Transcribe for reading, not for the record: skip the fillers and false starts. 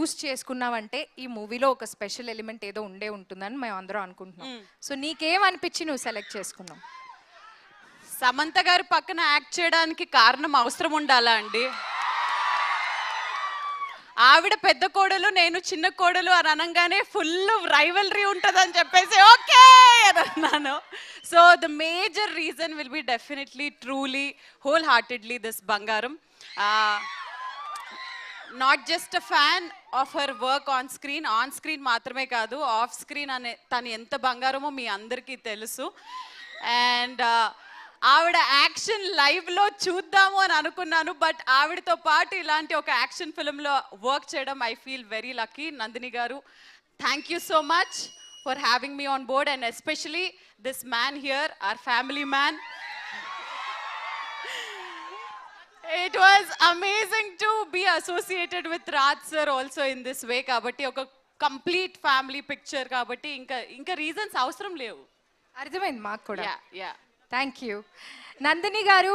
చూస్ చేసుకున్నావంటే ఈ మూవీలో ఒక స్పెషల్ ఎలిమెంట్ ఏదో ఉండే ఉంటుందని మేము అందరం అనుకుంటున్నాం. సో నీకేమనిపించి నువ్వు సెలెక్ట్ చేసుకున్నావు? సమంత గారి పక్కన యాక్ట్ చేయడానికి కారణం అవసరం ఉండాలా అండి? ఆవిడ పెద్ద కోడలు, నేను చిన్న కోడలు అని అనగానే ఫుల్ రైవలరీ ఉంటుందని చెప్పేసి ఓకే అని అన్నాను. So the major reason will be definitely truly whole heartedly this బంగారం. Not just a fan of her work on screen మాత్రమే కాదు, ఆఫ్ స్క్రీన్ అనే తను ఎంత బంగారమో మీ అందరికీ తెలుసు. అండ్ ఆవిడ యాక్షన్ లైవ్లో చూద్దాము అని అనుకున్నాను, బట్ ఆవిడతో పాటు ఇలాంటి ఒక యాక్షన్ ఫిల్మ్లో వర్క్ చేయడం I feel very lucky. Nandini garu, thank you so much for having me on board, and especially this man here, our family man. It was amazing to be associated with Raj sir also in this way. Kabatti oka complete family picture kabatti inka reasons avasaram levu. అర్థమైంది మాకు కూడా. Yeah. Thank you. Nandini గారు,